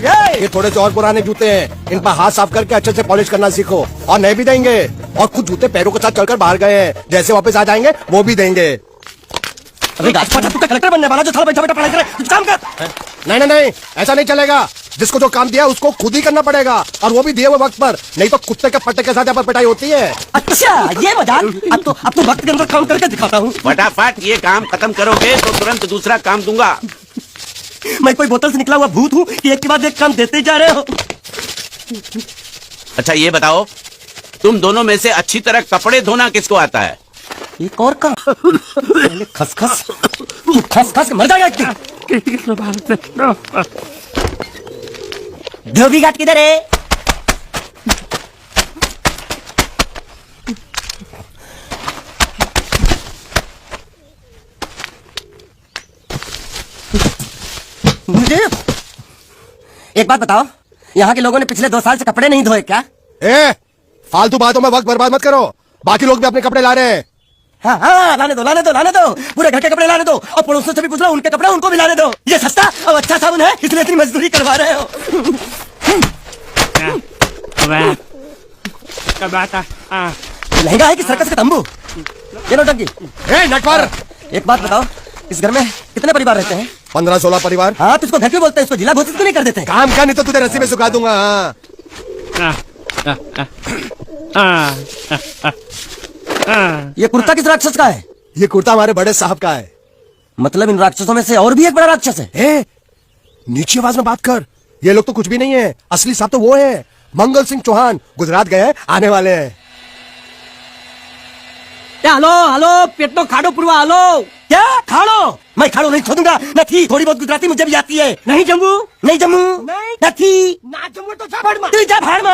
ये थोड़े से और पुराने जूते हैं, इन पर हाथ साफ करके अच्छे से पॉलिश करना सीखो। और नहीं भी देंगे, और कुछ जूते पैरों के साथ चलकर बाहर गए हैं, जैसे वापस आ जाएंगे वो भी देंगे। अरे गाजपाटा, तू कलेक्टर बनने वाला जो साला बैठा बैठा पढ़ाई करे, कुछ काम कर। नहीं नहीं नहीं, ऐसा नहीं चलेगा। जिसको जो काम दिया उसको खुद ही करना पड़ेगा, और वो भी दिए हुए वक्त पर, नहीं तो कुत्ते के पट्टे के साथ यहाँ पर पिटाई होती है। अच्छा ये मजाक। अब तो वक्त के अंदर काम करके दिखाता हूँ। फटाफट ये काम खत्म करोगे तो तुरंत दूसरा काम दूंगा। मैं कोई बोतल से निकला हुआ भूत हूँ कि एक के बाद एक काम देते जा रहे हो। अच्छा ये बताओ, तुम दोनों में से अच्छी तरह कपड़े धोना किसको आता है? एक और काम। खसखस खसखस मर जाएगा। धोबी घाट किधर है? मुझे एक बात बताओ, यहाँ के लोगों ने पिछले 2 साल से कपड़े नहीं धोए क्या? फालतू बातों में वक्त बर्बाद मत करो, बाकी लोग भी अपने कपड़े ला रहे हैं। हाँ, लाने दो। पूरे घर के कपड़े लाने दो, और पड़ोसियों से भी पूछ लो, उनके कपड़े उनको भी लाने दो। ये सस्ता और अच्छा साबुन है, इसलिए इतनी मजदूरी करवा रहे हो। लहंगा है कि सर्कस का तंबू? ये नौटंकी। नटवर, एक बात बताओ, इस घर में कितने परिवार रहते हैं? 15-16 परिवार। हाँ, तो इसको घर क्यों बोलते हैं? इसको जिला घोषित क्यों नहीं कर देते? काम का, नहीं तो तुझे रस्सी में सुखा दूंगा। ये कुर्ता किस राक्षस का है? ये कुर्ता हमारे बड़े साहब का है। मतलब इन राक्षसों में से और भी एक बड़ा राक्षस है? नीची आवाज में बात कर, ये लोग तो कुछ भी नहीं है, असली साहब तो वो है, मंगल सिंह चौहान, गुजरात गए, आने वाले हैं। हेलो, पेट तो खाड़ो पुरवा। हेलो, क्या खाड़ो? मैं खाड़ो नहीं छोड़ूंगा। नहीं, थोड़ी बहुत गुजराती मुझे भी आती है। नहीं जम्मू, नहीं तो जा भाड़ में।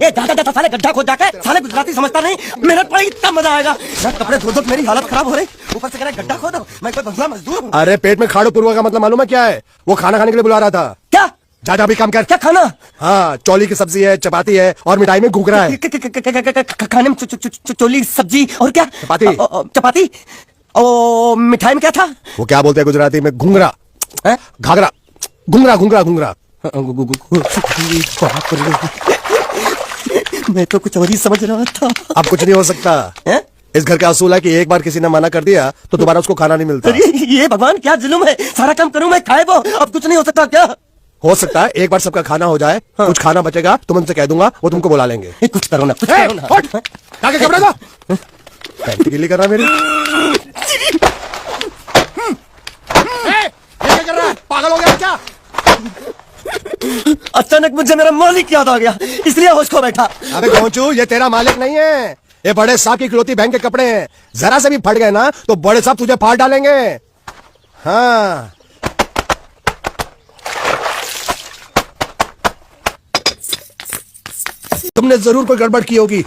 ये दादा साले गड्ढा खोद जाके साले गुजराती समझता नहीं, मेहनत पड़ेगी तब मजा आएगा। कपड़े धो मेरी हालत खराब हो रही, ऊपर से कह रहा गड्ढा खोदो। मैं कोई बंगला मजदूर हूँ? अरे पेट में खाड़ो पुरवा का मतलब मालूम है क्या है? वो खाना खाने के लिए बुला रहा था। क्या? जा भी काम कर। क्या खाना? हाँ, चौली की सब्जी है, चपाती है, और मिठाई में घुघरा है। खाने में चोली सब्जी और क्या? चपाती। ओ मिठाई में क्या था? वो क्या बोलते हैं गुजराती में? घुंघरा, घाघरा, घुंघरा। मैं तो कुछ और ही समझ रहा था। अब कुछ नहीं हो सकता। इस घर का असूल है कि एक बार किसी ने मना कर दिया तो दोबारा उसको खाना नहीं मिलता। ये भगवान क्या जुल्म है, सारा काम करूं मैं, खाए वो। अब कुछ नहीं हो सकता क्या? हो सकता है एक बार सबका खाना हो जाए, कुछ खाना बचेगा तो मैं उनसे कह दूंगा, वो तुमको बुला लेंगे। कुछ करो ना, कुछ करो ना। ताकि कपड़े दो, पैंटी गिल्ली कर रहा मेरी। क्या कर रहा है? पागल हो गया क्या? अचानक मुझे मेरा मालिक याद आ गया, इसलिए होश खो बैठा। अबे गोंचू, ये तेरा मालिक नहीं है, ये बड़े साहब की इकलौती बहन के कपड़े हैं। जरा से भी फट गए ना तो बड़े साहब तुझे फाड़ डालेंगे। हाँ, तुमने जरूर कोई गड़बड़ की होगी,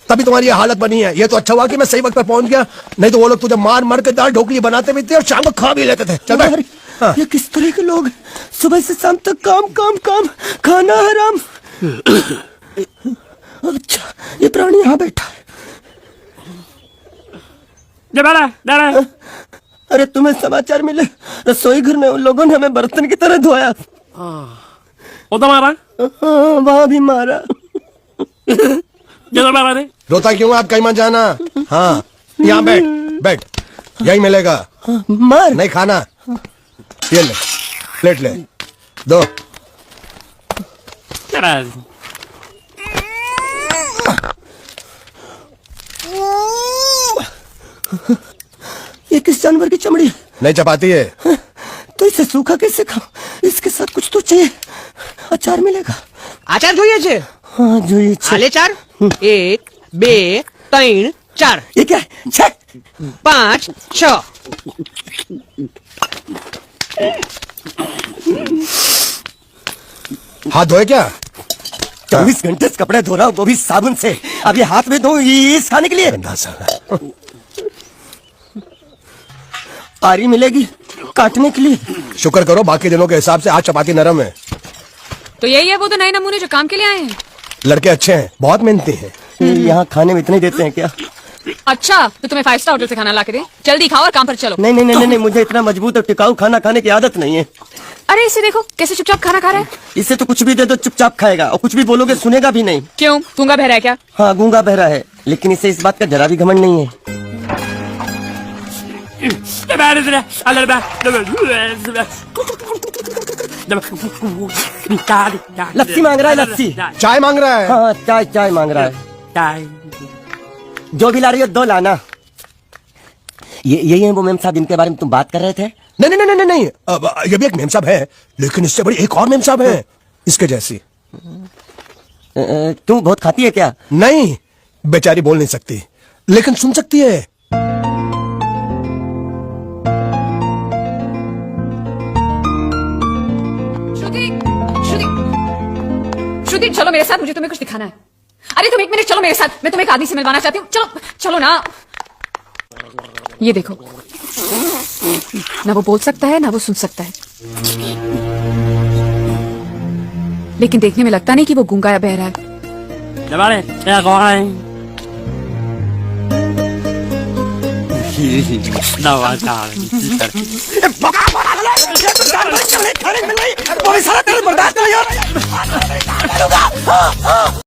तभी तुम्हारी ये हालत बनी है। ये तो अच्छा हुआ कि मैं सही वक्त पर पहुंच गया, नहीं तो वो लोग तुझे मार के दाल ढोकली बनाते भी थे और शाम को खा भी लेते थे। चल बैठ। हाँ। ये किस तरह के लोग, सुबह से शाम तक काम, खाना हराम। अच्छा, ये प्राणी यहाँ बैठा है। अरे तुम्हें समाचार मिले? रसोई घर में उन लोगों ने हमें बर्तन की तरह धोया। वो तो मारा? वहां भी मारा। रोता क्यों? आप कहीं मत जाना। हाँ, यहाँ बैठ, यही मिलेगा। मार नहीं खाना, ये ले, प्लेट ले, दो। ये किस जानवर की चमड़ी? नहीं, चपाती है। तो इसे सूखा कैसे खाऊं? इसके साथ कुछ तो चाहिए। अचार मिलेगा? आचार જોઈએ છે? हाँ જોઈએ છે। હાલે ચાર? 1 2 3 4। ये क्या है? 6 5 6। हाथ धोए क्या? 24 घंटे से कपड़े धो रहा हूँ, वो भी साबुन से। अब ये हाथ में धो इस खाने के लिए? गंदा साला। आरी मिलेगी काटने के लिए? शुक्र करो बाकी दिनों के हिसाब से आज चपाती नरम है। तो यही है वो तो नए नमूने जो काम के लिए आए हैं। लड़के अच्छे हैं, बहुत मेहनती हैं। यहाँ खाने में इतने देते हैं क्या? अच्छा, तो तुम्हें 5 स्टार होटल से खाना ला के दे। जल्दी खाओ और काम पर चलो। नहीं, मुझे इतना मजबूत और टिकाऊ खाना खाने की आदत नहीं है। अरे इसे देखो कैसे चुपचाप खाना खा रहा है। इसे तो कुछ भी दे दो चुपचाप खाएगा और कुछ भी बोलोगे सुनेगा भी नहीं। क्यों, गूंगा बहरा है क्या? हाँ गूंगा बहरा है, लेकिन इसे इस बात का जरा भी घमंड नहीं है। लस्सी मांग रहा है, लस्सी। चाय मांग रहा है। हाँ चाय चाय मांग रहा है। जो भी ला रही हो 2 लाना। यही है वो मेम साहब जिनके बारे में तुम बात कर रहे थे? नहीं नहीं नहीं नहीं नहीं, अब ये भी एक मेम साहब है, लेकिन इससे बड़ी एक और मेम साहब है इसके जैसी। तुम बहुत खाती है क्या? नहीं, बेचारी बोल नहीं सकती लेकिन सुन सकती है। श्रुति, श्रुति, श्रुति चलो मेरे साथ, मुझे तुम्हें कुछ दिखाना है। अरे तुम 1 मिनट चलो मेरे साथ, मैं तुम्हें एक आदमी से मिलवाना चाहती हूँ। चलो चलो ना। ये देखो, ना वो बोल सकता है ना वो सुन सकता है, लेकिन देखने में लगता नहीं कि वो गूंगा या बहरा है। बर्दाश्त नहीं हो रहा।